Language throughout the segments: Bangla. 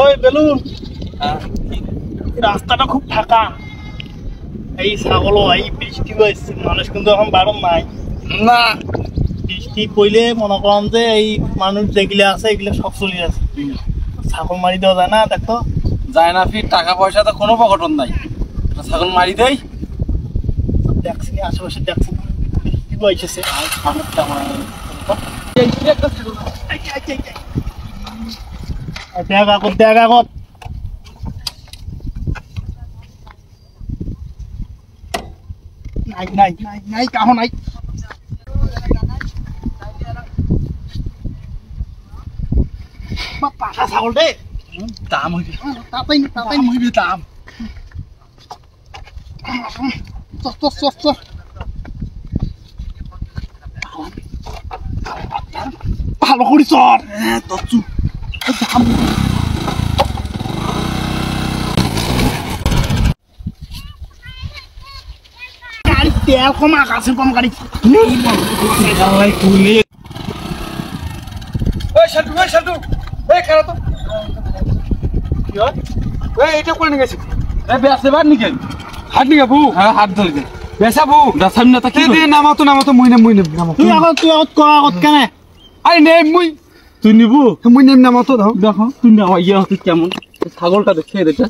ওই বেলুন, রাস্তাটা খুব ফাঁকা, এই ছাগল এই বৃষ্টি হয়েছে, মানুষ কিন্তু এখন বারণ নাই না। বৃষ্টি পড়লে মনে করেন যে এই মানুষ যেগুলো আছে এগুলো সব চলে আছে, ছাগল মারি দেওয়া যায় না? দেখো যায় না, ফির টাকা পয়সা তো কোনো পকটন নাই, ছাগল মারি দেয়। দেখছি আশেপাশে, দেখছি বৃষ্টি বইছে, দেখ আগত, দেখ আগত, নাই নাই নাই নাই কাহ নাই। পাঠা ছাগল দে, দাম হইবে, তাতেই তাতেই হইবে দাম। ভালো করি চর গাড়ি তেল কম, আকাশে কম গাড়ি তুলে ওই শাটু, ওই শাটু, এই খারাপ তো কি হয়? ওই এটা কোনে গেছে? এই বেসে বার নিকে হাট নিকে বু। হ্যাঁ হাট ধরে দে বেসা বু দাসাম না তা কি দে নামাতো নামাতো মুই নামো। তুই আগত ক আগত কেনে? আরে নে মুই তুই নিবু, মুই নেম নামাতো দাও। দেখো তুই না ইয়া হচ্ছে কেমন ছাগলটা দেখে এটা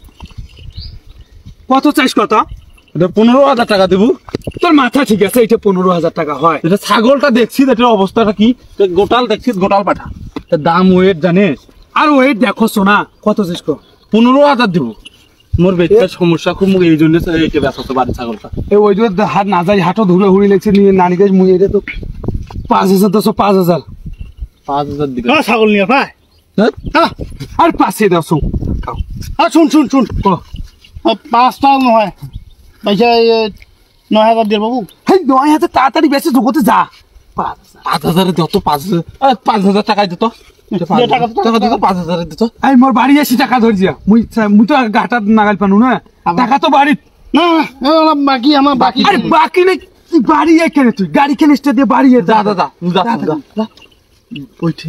কত চাইছ? কত? এটা 15,000 টাকা দেবো। তোর মাথা ঠিক আছে, এটা 15,000 টাকা হয়? এটা ছাগলটা দেখছি, এটার অবস্থাটা কি? গোটাল দেখছি, গোটাল পাঠা, তার দাম ওয়েট জানিস? আর ওয়েট দেখো সোনা, কত চাইছ? 15,000 দেবো। মোর বেটার সমস্যা খুব, মুখ এই জন্য এটা বেচাতে পারি ছাগলটা। ওই যে হাট না যাই, হাটও ধরে হুড়ি লেগছে নিয়ে নানি গাছ মুই, এটা তো 5,000 10 5,000 দিবে ছাগল নিয়ে ভাই। আর 5 10। শুন শুন শুন, 5টা নহয় পয়সা 9,000 দিয়ে বাবু। 9,000 তাড়াতাড়ি বেশি ঢুকতে যা। 5,000 দিত, 5,000 টাকা দিত, 5,000 দিত। আমি মোর বাড়ি এসে টাকা ধরছিয়া, মুই তো ঘাটাত নাগাল পানু না, টাকা তো বাড়িত না বাকি, আমার বাকি। আরে বাকি নেই, তুই বাড়ি এখানে, তুই গাড়ি কেনিসটা দিয়ে বাড়ি যা। দাদা ওইঠে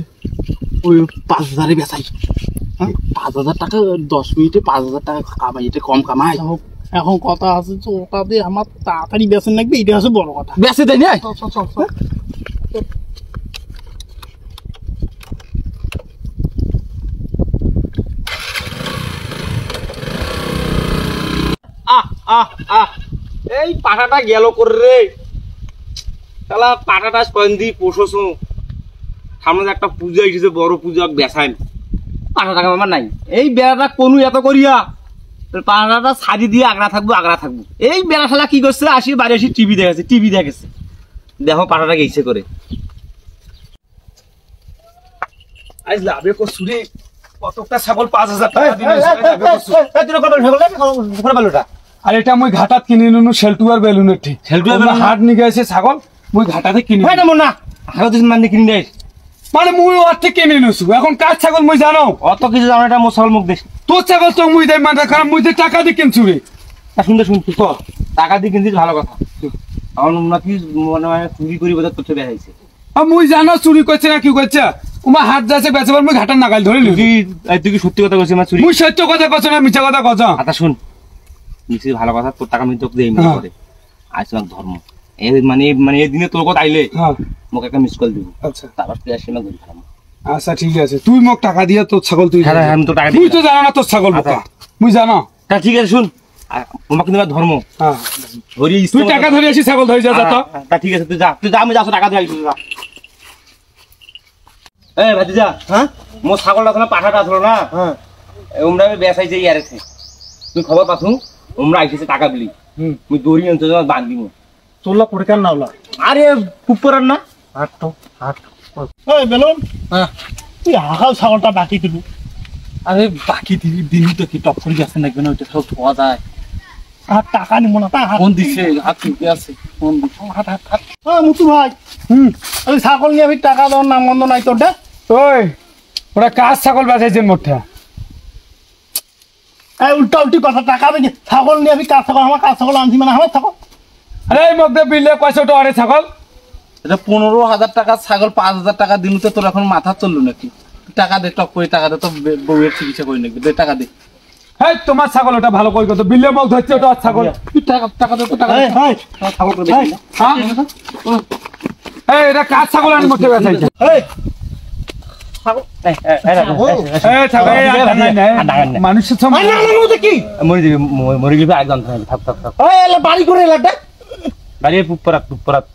ওই 5,000 বেচাই। 5,000 টাকা 10 মিনিটে 5,000 টাকা কামাই, এটা কম কামাই। এখন কথা আছে যে ওটা দিয়ে আমার তাড়াতাড়ি বেচেন লাগবে, এটা হচ্ছে বড় কথা। বেচে দেয় না? এই পাঠাটা গেল করে রে, তাহলে পাঠাটা স্পন্দি পোষছ, সামনে একটা পূজা এসেছে, বড় পূজা, বেসাইন পাঠা টাকা আমার নাই। এই বেড়াটা কোনো এত করিয়া পাঠাটা ছাড়ি দিয়ে আগড়া থাকবো। এই বেড়া শালা কি করছে, আসি বাড়ি আসি টিভি দেখেছে, দেখো পাঠাটা গেছে করে। আজ লাভে করছু রে, কতটা ছাগল 5,000 টাকা দিলে। আর এটা মই ঘাটাত কিনে নিনু, শেলটুয়ার বেলুনের ঠিক হাট নিয়ে গেছে ছাগল, মই ঘাটাতে কিনে না মানে কিনে দেয়, মানে মুই ওর থেকে কিনে নিছু। এখন কার ছাগল মুই জানো? অত কিছু জানো, এটা মোর ছাগল মুখ দেশ। তোর ছাগল তো মুই দেয় মাথা খারাপ, মুই টাকা দিয়ে কিনছু রে। শুনতে টাকা দিয়ে কিনছিস, ভালো কথা। আমার নাকি মনে হয় চুরি করি বোধ করতে বেড়াইছে। মুই জানো চুরি করছে না কি করছে, তোমার হাত যাচ্ছে বেচবার, মুই ঘাটার নাগাল ধরে নি। তুই কি সত্যি কথা কইছিস? মুই সত্য কথা কছ না, মিছা কথা কছ? আচ্ছা শুন, নিশ্চয়ই ভালো কথা, তোর টাকা আমি তোকে দেই করে আজ তোমার ধর্ম। মানে এই দিনে তোর কথা আইলে মোক একটা মিস কল দিব। আচ্ছা, তারপর তুই আসি না ধরি ফেলাম। আচ্ছা ঠিক আছে, তুই মোক টাকা দিয়ে তোর ছাগল তুই। হ্যাঁ আমি তো টাকা দিই। তুই তো জানো না তোর ছাগল বোকা, মুই জানো। তা ঠিক আছে শুন, তোমাকে কিন্তু ধর্ম ধরি, তুই টাকা ধরে আসি ছাগল ধরে যা। তো তা ঠিক আছে, তুই যা আমি যাচ্ছ টাকা দিয়ে আসবি। এই ভাতিজা, হ্যাঁ মোর ছাগলটা তোমার পাঠাটা আসলো না, হ্যাঁ ওমরা বেসাইছে ইয়ারেছে, তুই খবর পাঠু ওমরা আইছে টাকা বিলি, মুই দড়ি আনতে যাওয়া বাঁধি মু তোলা পড়ে কেন নাওলা। আরে কুপরান না হাট তো হাট। ওই বেলুন, হ্যাঁ তুই হাকাল ছাগলটা বাকি দিবি। আরে বাকি দিবি তো কি টপ করে গেছে নাকি না, ওইটা সব ধোয়া যায়। আর টাকা নিব না, তা ফোন দিছে, হাত ঠিকই আছে, ফোন দিছে। হাট হাট হাট। মুতু ভাই, ওই ছাগল নিয়ে আমি টাকা দেওয়ার নাম গন্ধ নাই তোর। ওই ওরা কাজ ছাগল বাঁচাইছেন মোটটা, উল্টা উল্টি কথা। টাকা দেখি ছাগল নিয়ে আমি কাজ ছাগল, আমার কাজ ছাগল আনছি মানে আমার ছাগল। আরে এই মধ্যে বিলে কয়শো টাকা ছাগল? এটা 15,000 টাকা ছাগল, 5,000 টাকা দিন তো তোর এখন মাথা চললো নাকি? টাকা দে, টক করে টাকা দে, তো বউয়ের চিকিৎসা করে নেবে, দে টাকা দে। হ্যাঁ তোমার ছাগল ওটা ভালো করে তো বিলে মগ ধরছে ওটা ছাগল তুই টাকা দে তো টাকা দে। ছাগল করে বেশি না। হ্যাঁ এই এটা কাজ ছাগল আনি মোটে বেচাইছে মানুষের মরে গেলে একদম থাক থাক থাক বাড়ি করে এলাটা গাড়ি পুপরাত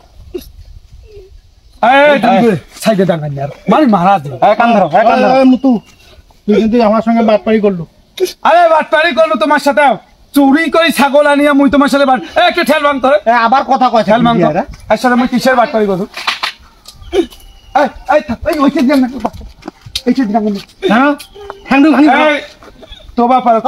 সাইডে ডাঙ্গাই আর মানে মারা দে কান ধরো মুতু, তুই কিন্তু আমার সঙ্গে বাটপাড়ি করলো। আরে বাটপাড়ি করলো তোমার সাথে চুরি করে ছাগল আনিয়া মুই তোমার সাথে একটু ঠেল ভাঙ করে আবার কথা কয় ঠেল ভাঙ এর সাথে মুই কিসের বাটপাড়ি করবো তোবা পারো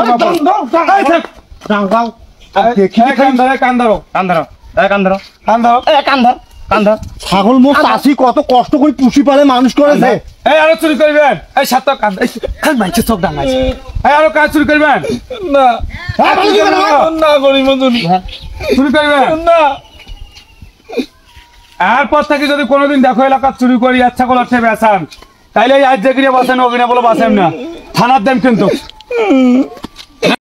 ছাগল মুখ চাষি কত কষ্ট করে পুষি পালে মানুষ করেছে। এই আরো চুরি করবেন এই সাত কান মাইছে চোখ ডাঙাইছে এই আরো কাজ চুরি করবেন না না গরিব চুরি করবেন না। এরপর থেকে যদি কোনোদিন দেখো এলাকা চুরি করি আচ্ছা করে অর্থে বেসান তাইলে আজ যে গিয়ে বাসেন ওগিনা বলে বাসেন না থানার দেন কিন্তু